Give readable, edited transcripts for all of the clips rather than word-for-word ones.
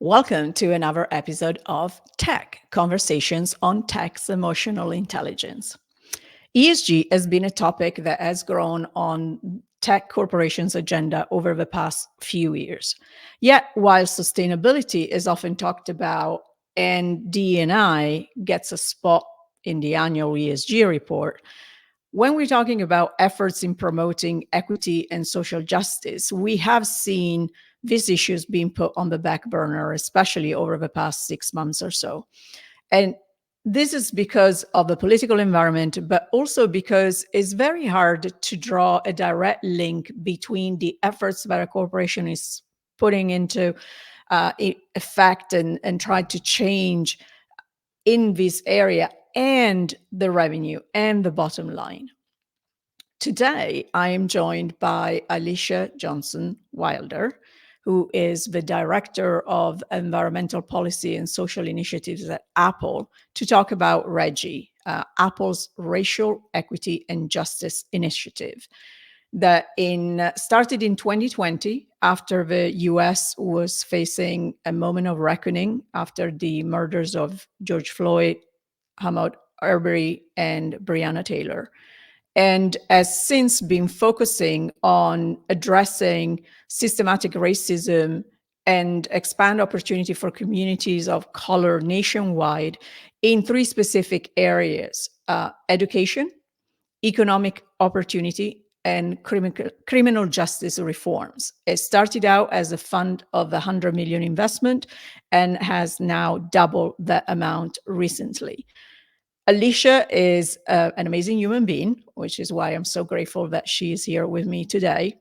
Welcome to another episode of Tech Conversations on Tech's Emotional Intelligence. ESG has been a topic that has grown on tech corporations' agenda over the past few years. Yet, while sustainability is often talked about and D&I gets a spot in the annual ESG report, when we're talking about efforts in promoting equity and social justice, we have seen these issues being put on the back burner, especially over the past 6 months or so. And this is because of the political environment, but also because it's very hard to draw a direct link between the efforts that a corporation is putting into effect and try to change in this area and the revenue and the bottom line. Today, I am joined by Alisha Johnson Wilder, who is the Director of Environmental Policy and Social Initiatives at Apple, to talk about REJI, Apple's Racial Equity and Justice Initiative, that started in 2020 after the US was facing a moment of reckoning after the murders of George Floyd, Ahmaud Arbery, and Breonna Taylor, and has since been focusing on addressing systematic racism and expand opportunity for communities of color nationwide in three specific areas: education, economic opportunity, and criminal justice reforms. It started out as a fund of 100 million investment and has now doubled that amount recently. Alisha is an amazing human being, which is why I'm so grateful that she is here with me today.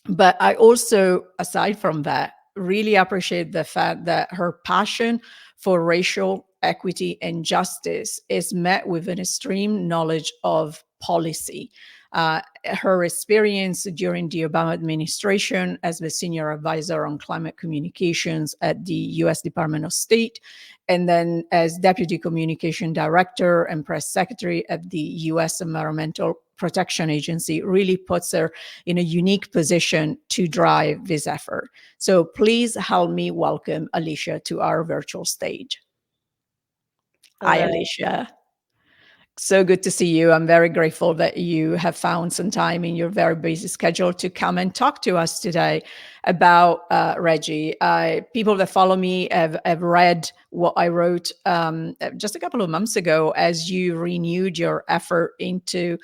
But I also, aside from that, really appreciate the fact that her passion for racial equity and justice is met with an extreme knowledge of policy. Her experience during the Obama administration as the senior advisor on climate communications at the US Department of State, and then as deputy communication director and press secretary at the US Environmental Protection Agency, really puts her in a unique position to drive this effort. So please help me welcome Alisha to our virtual stage. Hi, Hello. Alisha. So good to see you. I'm very grateful that you have found some time in your very busy schedule to come and talk to us today about REJI. People that follow me have read what I wrote just a couple of months ago as you renewed your effort into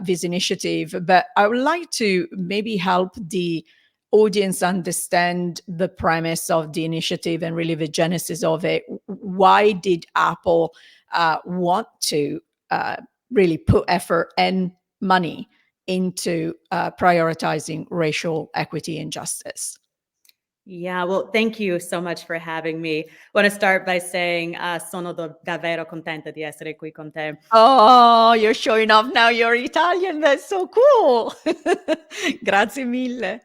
this initiative. But I would like to maybe help the audience understand the premise of the initiative and really the genesis of it. Why did Apple want to really put effort and money into prioritizing racial equity and justice? Yeah, well, thank you so much for having me. I want to start by saying sono davvero contenta di essere qui con te. Oh, you're showing off now. You're Italian. That's so cool. Grazie mille.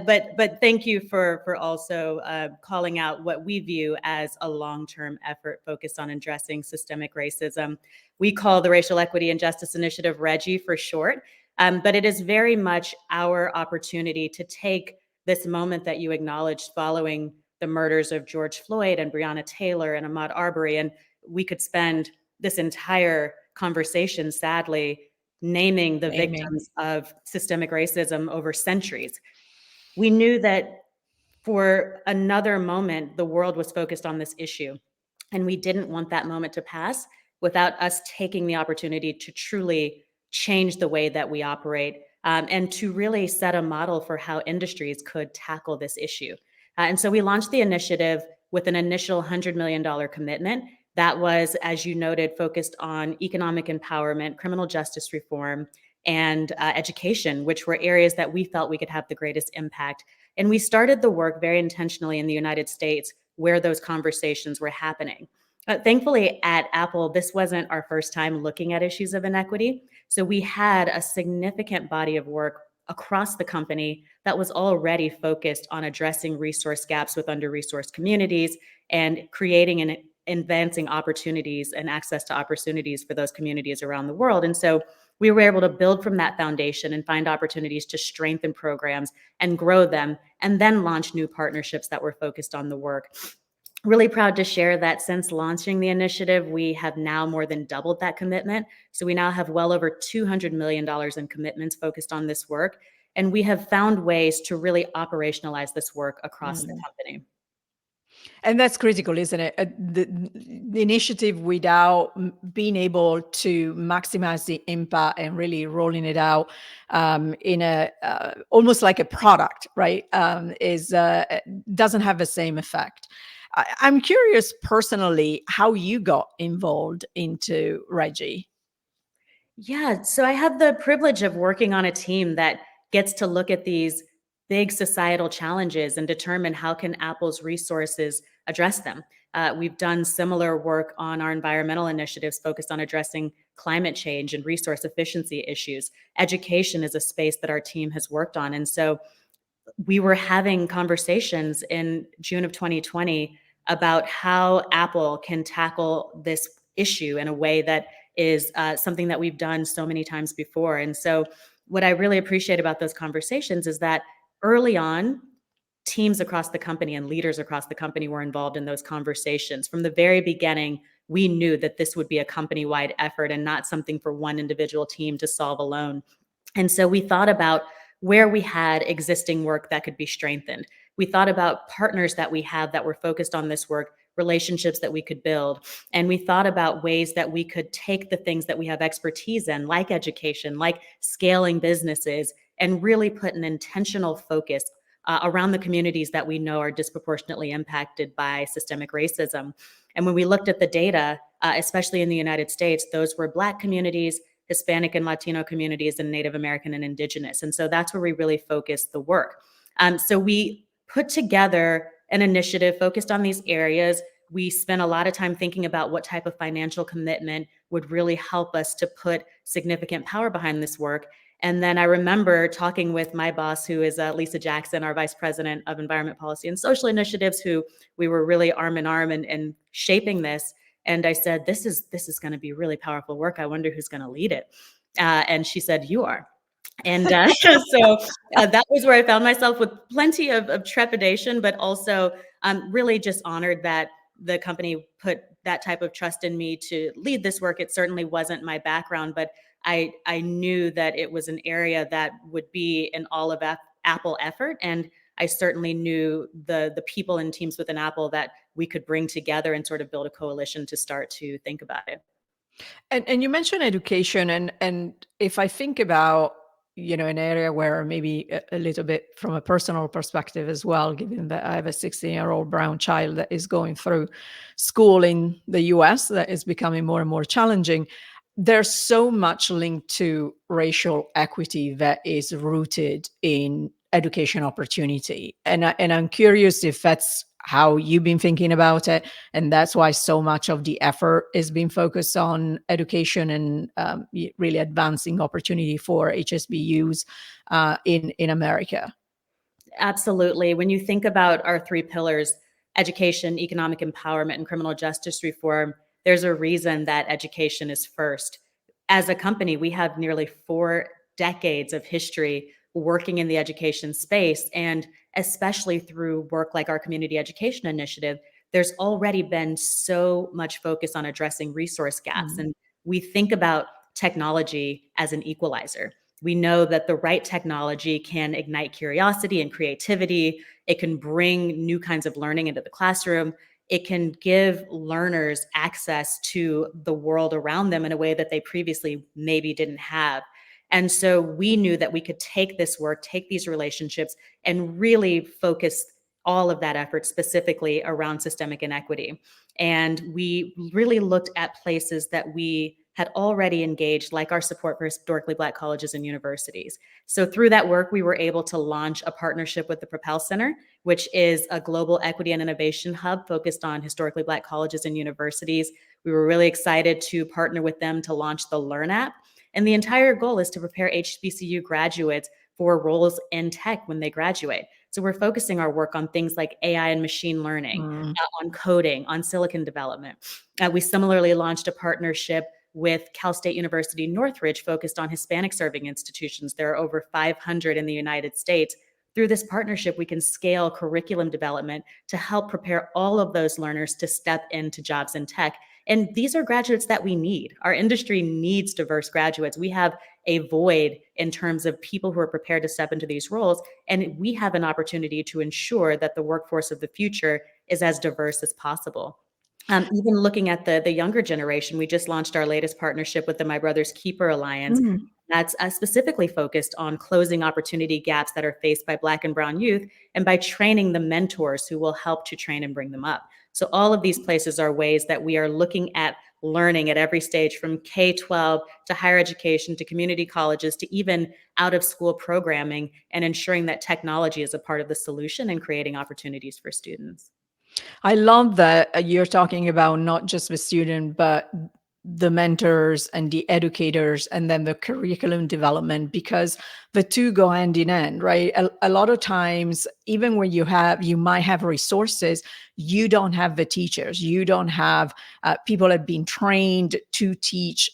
But thank you for also calling out what we view as a long-term effort focused on addressing systemic racism. We call the Racial Equity and Justice Initiative REJI for short, but it is very much our opportunity to take this moment that you acknowledged following the murders of George Floyd and Breonna Taylor and Ahmaud Arbery, and we could spend this entire conversation, sadly, naming the victims of systemic racism over centuries. We knew that for another moment, the world was focused on this issue, and we didn't want that moment to pass without us taking the opportunity to truly change the way that we operate, and to really set a model for how industries could tackle this issue. And so we launched the initiative with an initial $100 million commitment that was, as you noted, focused on economic empowerment, criminal justice reform, and education, which were areas that we felt we could have the greatest impact. And we started the work very intentionally in the United States where those conversations were happening. Thankfully, at Apple, this wasn't our first time looking at issues of inequity. So we had a significant body of work across the company that was already focused on addressing resource gaps with under-resourced communities and creating and advancing opportunities and access to opportunities for those communities around the world. And so we were able to build from that foundation and find opportunities to strengthen programs and grow them, and then launch new partnerships that were focused on the work. Really proud to share that since launching the initiative, we have now more than doubled that commitment. So we now have well over $200 million in commitments focused on this work. And we have found ways to really operationalize this work across the company. And that's critical, isn't it? The initiative without being able to maximize the impact and really rolling it out in a almost like a product, right? Doesn't have the same effect. I'm curious personally how you got involved into REJI. Yeah, so I have the privilege of working on a team that gets to look at these big societal challenges and determine how can Apple's resources address them. We've done similar work on our environmental initiatives focused on addressing climate change and resource efficiency issues. Education is a space that our team has worked on. And so we were having conversations in June of 2020 about how Apple can tackle this issue in a way that is something that we've done so many times before. And so what I really appreciate about those conversations is that early on, teams across the company and leaders across the company were involved in those conversations. From the very beginning, we knew that this would be a company-wide effort and not something for one individual team to solve alone. And so we thought about where we had existing work that could be strengthened. We thought about partners that we have that were focused on this work, relationships that we could build. And we thought about ways that we could take the things that we have expertise in, like education, like scaling businesses, and really put an intentional focus around the communities that we know are disproportionately impacted by systemic racism. And when we looked at the data, especially in the United States, those were Black communities, Hispanic and Latino communities, and Native American and Indigenous. And so that's where we really focused the work. So we put together an initiative focused on these areas. We spent a lot of time thinking about what type of financial commitment would really help us to put significant power behind this work. And then I remember talking with my boss, who is Lisa Jackson, our Vice President of Environment Policy and Social Initiatives, who we were really arm in arm and shaping this. And I said, this is going to be really powerful work. I wonder who's going to lead it. And she said, you are. And so that was where I found myself with plenty of trepidation, but also really just honored that the company put that type of trust in me to lead this work. It certainly wasn't my background, but I knew that it was an area that would be an all of Apple effort. And I certainly knew the people and teams within Apple that we could bring together and sort of build a coalition to start to think about it. And you mentioned education, and if I think about an area where maybe a little bit from a personal perspective as well, given that I have a 16-year-old brown child that is going through school in the US that is becoming more and more challenging. There's so much linked to racial equity that is rooted in education opportunity. And I'm curious if that's how you've been thinking about it. And that's why so much of the effort is being focused on education and really advancing opportunity for HSBUs in America. Absolutely. When you think about our three pillars, education, economic empowerment, and criminal justice reform, there's a reason that education is first. As a company, we have nearly 4 decades of history working in the education space. And especially through work like our community education initiative, there's already been so much focus on addressing resource gaps. And we think about technology as an equalizer. We know that the right technology can ignite curiosity and creativity. It can bring new kinds of learning into the classroom. It can give learners access to the world around them in a way that they previously maybe didn't have. And so we knew that we could take this work, take these relationships, and really focus all of that effort specifically around systemic inequity. And we really looked at places that we had already engaged, like our support for historically Black colleges and universities. So through that work, we were able to launch a partnership with the Propel Center, which is a global equity and innovation hub focused on historically Black colleges and universities. We were really excited to partner with them to launch the Learn app. And the entire goal is to prepare HBCU graduates for roles in tech when they graduate. So we're focusing our work on things like AI and machine learning, on coding, on silicon development. We similarly launched a partnership with Cal State University Northridge, focused on Hispanic serving institutions. There are over 500 in the United States. Through this partnership, we can scale curriculum development to help prepare all of those learners to step into jobs in tech. And these are graduates that we need. Our industry needs diverse graduates. We have a void in terms of people who are prepared to step into these roles. And we have an opportunity to ensure that the workforce of the future is as diverse as possible. Even looking at the younger generation, we just launched our latest partnership with the My Brother's Keeper Alliance. Mm. That's specifically focused on closing opportunity gaps that are faced by Black and Brown youth, and by training the mentors who will help to train and bring them up. So all of these places are ways that we are looking at learning at every stage, from K-12 to higher education to community colleges to even out of school programming, and ensuring that technology is a part of the solution and creating opportunities for students. I love that you're talking about not just the student, but the mentors and the educators, and then the curriculum development, because the two go hand in hand, right? A lot of times, even when you might have resources, you don't have the teachers, you don't have people that have been trained to teach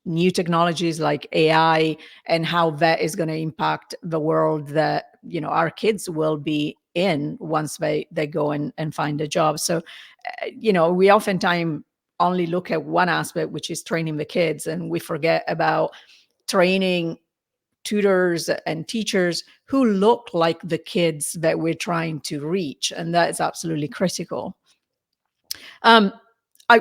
new technologies like AI, and how that is going to impact the world that our kids will be in once they go and find a job. So we oftentimes only look at one aspect, which is training the kids, and we forget about training tutors and teachers who look like the kids that we're trying to reach, and that is absolutely critical.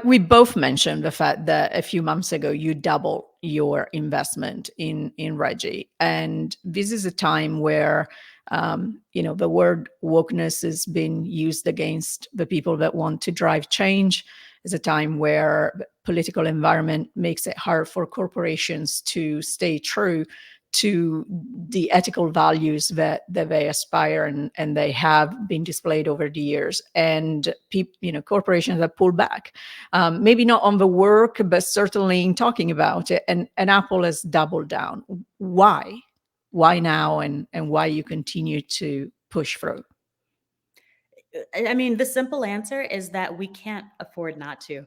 We both mentioned the fact that a few months ago you doubled your investment in REJI, and this is a time where the word wokeness has been used against the people that want to drive change. It's a time where the political environment makes it hard for corporations to stay true to the ethical values that they aspire and they have been displayed over the years. And corporations have pulled back, maybe not on the work, but certainly in talking about it. And Apple has doubled down. Why? Why now? And why you continue to push through? I mean, the simple answer is that we can't afford not to.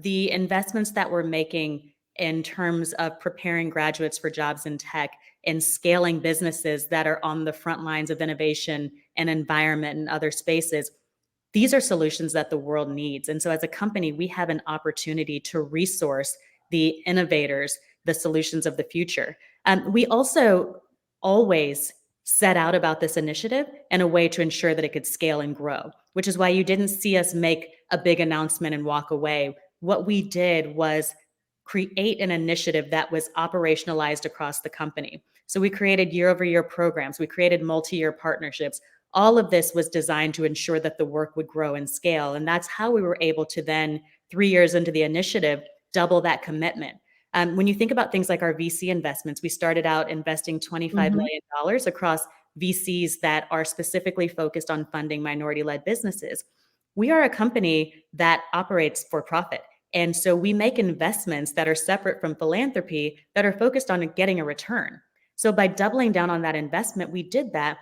The investments that we're making in terms of preparing graduates for jobs in tech and scaling businesses that are on the front lines of innovation and environment and other spaces, these are solutions that the world needs. And so as a company, we have an opportunity to resource the innovators, the solutions of the future. We also always set out about this initiative in a way to ensure that it could scale and grow, which is why you didn't see us make a big announcement and walk away. What we did was create an initiative that was operationalized across the company. So we created year-over-year programs, we created multi-year partnerships. All of this was designed to ensure that the work would grow and scale. And that's how we were able to then, 3 years into the initiative, double that commitment. When you think about things like our VC investments, we started out investing $25 million across VCs that are specifically focused on funding minority-led businesses. We are a company that operates for profit. And so we make investments that are separate from philanthropy that are focused on getting a return. So by doubling down on that investment, we did that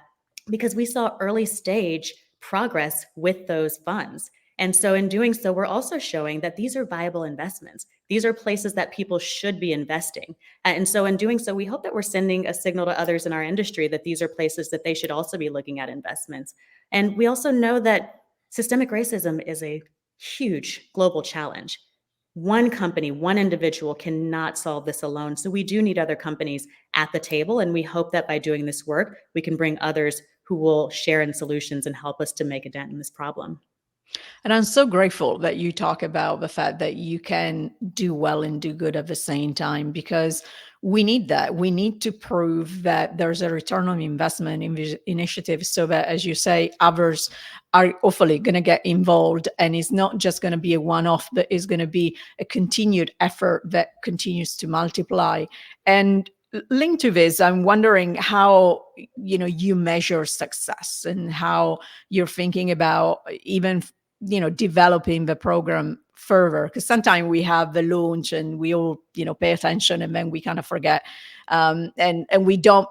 because we saw early stage progress with those funds. And so in doing so, we're also showing that these are viable investments. These are places that people should be investing. And so in doing so, we hope that we're sending a signal to others in our industry that these are places that they should also be looking at investments. And we also know that systemic racism is a huge global challenge. One company, one individual cannot solve this alone. So we do need other companies at the table. And we hope that by doing this work, we can bring others who will share in solutions and help us to make a dent in this problem. And I'm so grateful that you talk about the fact that you can do well and do good at the same time, because we need that. We need to prove that there's a return on investment in these initiatives, so that, as you say, others are hopefully going to get involved. And it's not just going to be a one-off, but it's going to be a continued effort that continues to multiply. And linked to this, I'm wondering how you measure success, and how you're thinking about even developing the program further, because sometimes we have the launch and we all pay attention, and then we kind of forget, and we don't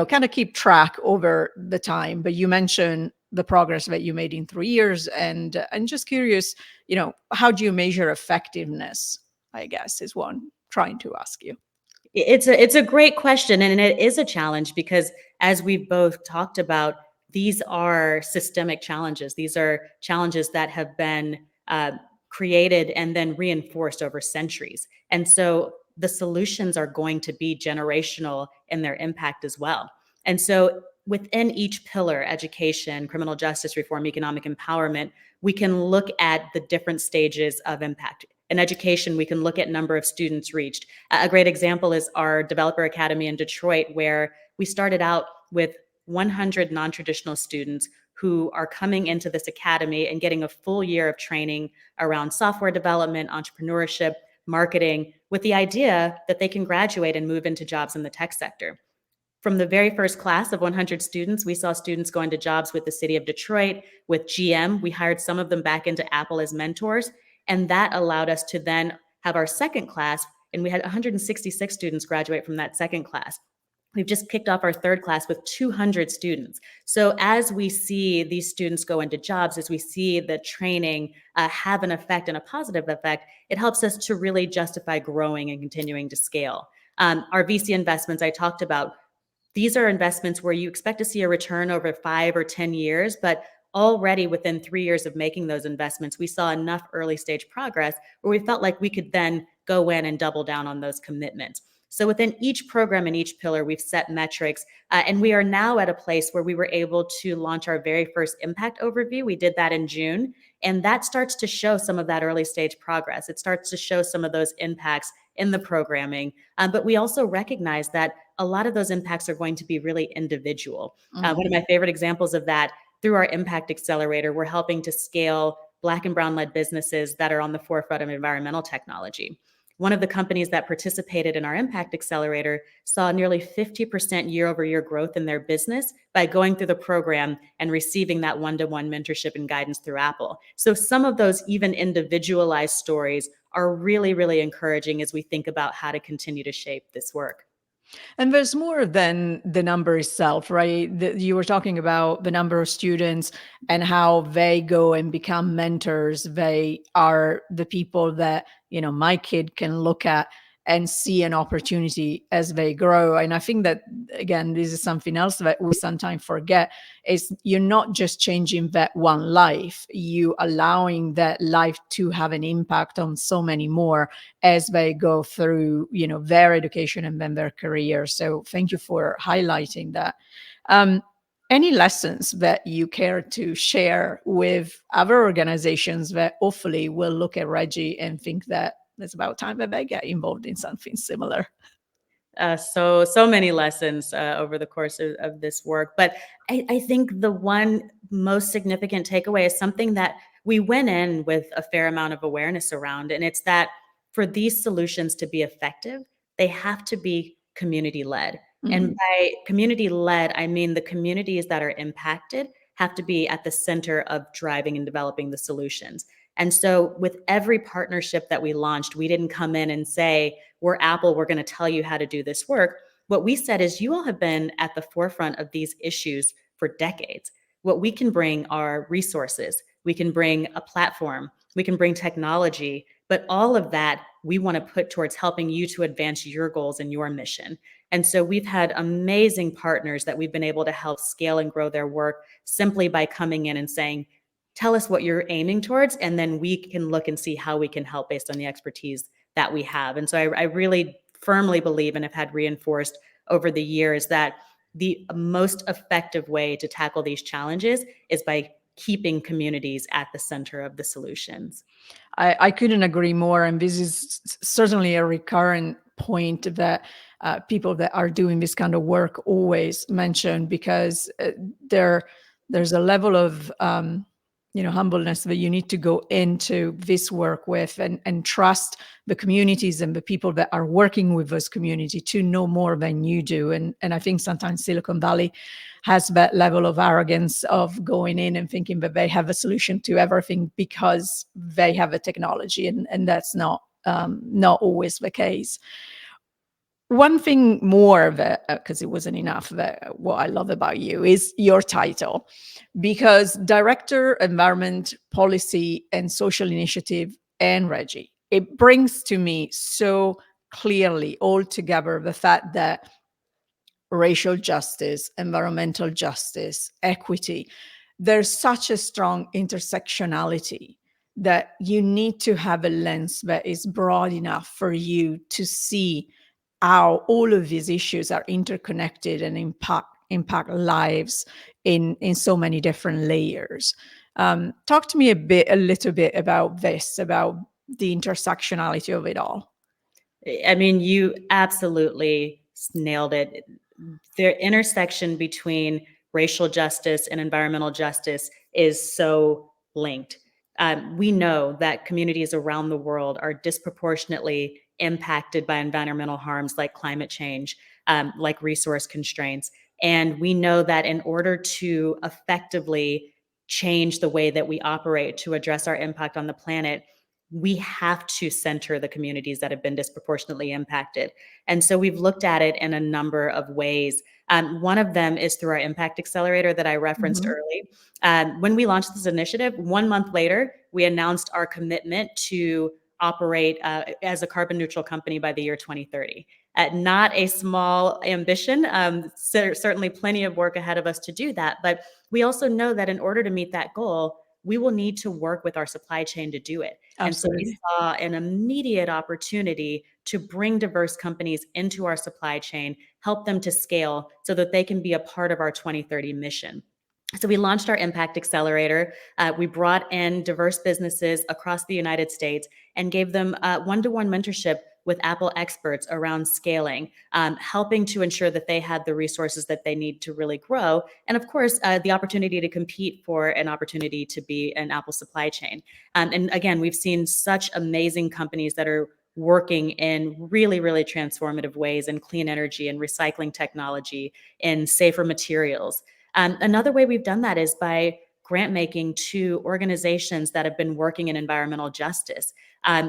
kind of keep track over the time. But you mentioned the progress that you made in 3 years, and just curious, how do you measure effectiveness? I guess is what I'm trying to ask you. It's a great question, and it is a challenge because, as we've both talked about, these are systemic challenges. These are challenges that have been created and then reinforced over centuries. And so the solutions are going to be generational in their impact as well. And so within each pillar, education, criminal justice reform, economic empowerment, we can look at the different stages of impact. In education, we can look at number of students reached. A great example is our Developer Academy in Detroit, where we started out with 100 non-traditional students who are coming into this academy and getting a full year of training around software development, entrepreneurship, marketing, with the idea that they can graduate and move into jobs in the tech sector. From the very first class of 100 students, we saw students going to jobs with the city of Detroit, with GM. We hired some of them back into Apple as mentors. And that allowed us to then have our second class, and we had 166 students graduate from that second class. We've just kicked off our third class with 200 students. So as we see these students go into jobs, as we see the training have an effect and a positive effect, it helps us to really justify growing and continuing to scale. Our VC investments I talked about, these are investments where you expect to see a return over 5 or 10 years, but already within 3 years of making those investments, we saw enough early stage progress where we felt like we could then go in and double down on those commitments. So within each program and each pillar, we've set metrics, and we are now at a place where we were able to launch our very first impact overview. We did that in June, and that starts to show some of that early stage progress. It starts to show some of those impacts in the programming, but we also recognize that a lot of those impacts are going to be really individual. One of my favorite examples of that, through our Impact Accelerator, we're helping to scale Black and Brown-led businesses that are on the forefront of environmental technology. One of the companies that participated in our Impact Accelerator saw nearly 50% year-over-year growth in their business by going through the program and receiving that one-to-one mentorship and guidance through Apple. So some of those even individualized stories are really, really encouraging as we think about how to continue to shape this work. And there's more than the number itself, right? You were talking about the number of students and how they go and become mentors. They are the people that, my kid can look at and see an opportunity as they grow. And I think that, again, this is something else that we sometimes forget, is you're not just changing that one life, you allowing that life to have an impact on so many more as they go through, their education and then their career. So thank you for highlighting that. Any lessons that you care to share with other organizations that hopefully will look at REJI and think that it's about time that they get involved in something similar? So many lessons over the course of this work. But I think the one most significant takeaway is something that we went in with a fair amount of awareness around. And it's that for these solutions to be effective, they have to be community-led. And by community-led, I mean the communities that are impacted have to be at the center of driving and developing the solutions. And so with every partnership that we launched, we didn't come in and say, we're Apple, we're going to tell you how to do this work. What we said is, you all have been at the forefront of these issues for decades. What we can bring are resources. We can bring a platform. We can bring technology. But all of that we want to put towards helping you to advance your goals and your mission. And so we've had amazing partners that we've been able to help scale and grow their work simply by coming in and saying, tell us what you're aiming towards, and then we can look and see how we can help based on the expertise that we have. And so I really firmly believe, and have had reinforced over the years, that the most effective way to tackle these challenges is by keeping communities at the center of the solutions. I couldn't agree more. And this is certainly a recurrent point that people that are doing this kind of work always mention, because there's a level of humbleness that you need to go into this work with, and trust the communities and the people that are working with those communities to know more than you do. And I think sometimes Silicon Valley has that level of arrogance of going in and thinking that they have a solution to everything because they have a technology, and that's not always the case. One thing more that, because it wasn't enough, that what I love about you is your title, because Director, Environment, Policy and Social Initiative and REJI it brings to me so clearly all together the fact that racial justice, environmental justice, equity, there's such a strong intersectionality that you need to have a lens that is broad enough for you to see how all of these issues are interconnected and impact lives in so many different layers. Talk to me a little bit about this, about the intersectionality of it all. I mean, you absolutely nailed it. The intersection between racial justice and environmental justice is so linked. We know that communities around the world are disproportionately impacted by environmental harms like climate change, like resource constraints. And we know that in order to effectively change the way that we operate to address our impact on the planet, we have to center the communities that have been disproportionately impacted. And so we've looked at it in a number of ways. One of them is through our Impact Accelerator that I referenced Mhm. early. When we launched this initiative, 1 month later, we announced our commitment to operate as a carbon neutral company by the year 2030. Not a small ambition, certainly plenty of work ahead of us to do that. But we also know that in order to meet that goal, we will need to work with our supply chain to do it. And so we Absolutely. saw an immediate opportunity to bring diverse companies into our supply chain, help them to scale so that they can be a part of our 2030 mission. So we launched our Impact Accelerator. We brought in diverse businesses across the United States and gave them one-to-one mentorship with Apple experts around scaling, helping to ensure that they had the resources that they need to really grow. And of course, the opportunity to compete for an opportunity to be an Apple supply chain. And again, we've seen such amazing companies that are working in really, really transformative ways in clean energy and recycling technology and safer materials. Another way we've done that is by grant making to organizations that have been working in environmental justice.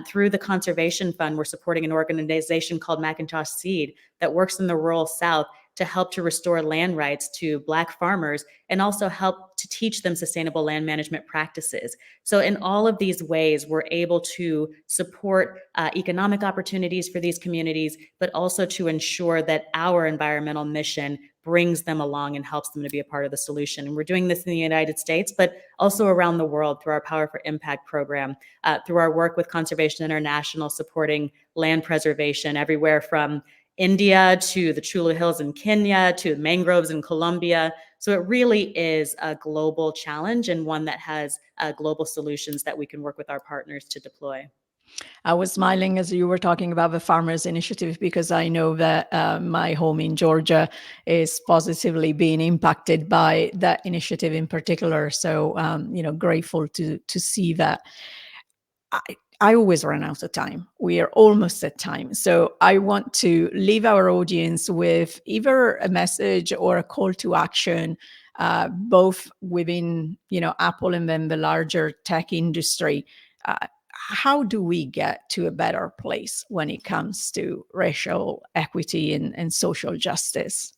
Through the Conservation Fund, we're supporting an organization called Macintosh Seed that works in the rural South to help to restore land rights to Black farmers and also help to teach them sustainable land management practices. So in all of these ways, we're able to support economic opportunities for these communities, but also to ensure that our environmental mission brings them along and helps them to be a part of the solution. And we're doing this in the United States, but also around the world through our Power for Impact program, through our work with Conservation International, supporting land preservation everywhere from India to the Chula Hills in Kenya to mangroves in Colombia. So it really is a global challenge and one that has global solutions that we can work with our partners to deploy. I was smiling as you were talking about the Farmers Initiative because I know that my home in Georgia is positively being impacted by that initiative in particular. So, grateful to see that. I always run out of time. We are almost at time. So I want to leave our audience with either a message or a call to action, both within, Apple and then the larger tech industry. How do we get to a better place when it comes to racial equity and social justice?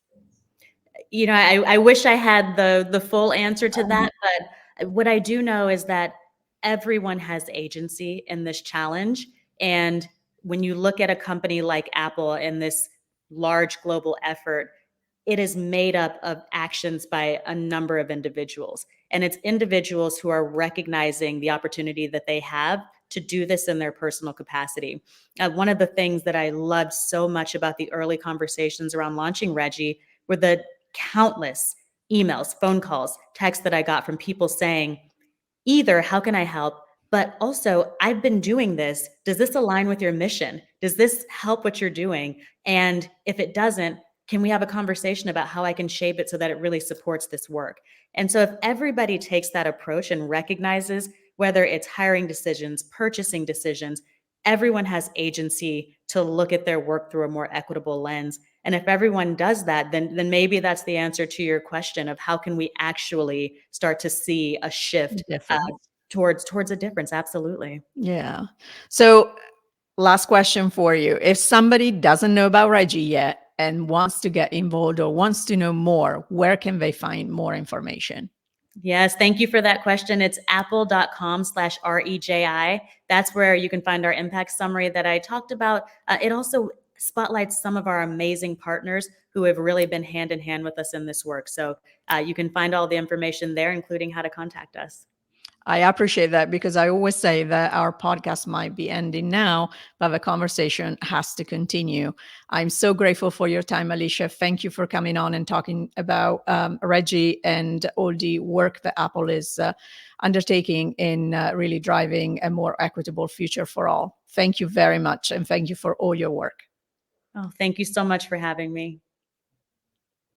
I wish I had the full answer to that, but what I do know is that everyone has agency in this challenge. And when you look at a company like Apple and this large global effort, it is made up of actions by a number of individuals. And it's individuals who are recognizing the opportunity that they have to do this in their personal capacity. One of the things that I loved so much about the early conversations around launching REJI were the countless emails, phone calls, texts that I got from people saying, either how can I help? But also, I've been doing this. Does this align with your mission? Does this help what you're doing? And if it doesn't, can we have a conversation about how I can shape it so that it really supports this work? And so, if everybody takes that approach and recognizes whether it's hiring decisions, purchasing decisions, everyone has agency to look at their work through a more equitable lens. And if everyone does that, then maybe that's the answer to your question of how can we actually start to see a shift Different. towards a difference. Absolutely. Yeah. So last question for you. If somebody doesn't know about Reggie yet and wants to get involved or wants to know more, where can they find more information? Yes, thank you for that question. It's apple.com/REJI. That's where you can find our impact summary that I talked about. It also spotlights some of our amazing partners who have really been hand in hand with us in this work. So you can find all the information there, including how to contact us. I appreciate that, because I always say that our podcast might be ending now, but the conversation has to continue. I'm so grateful for your time, Alisha. Thank you for coming on and talking about REJI and all the work that Apple is undertaking in really driving a more equitable future for all. Thank you very much. And thank you for all your work. Oh, thank you so much for having me.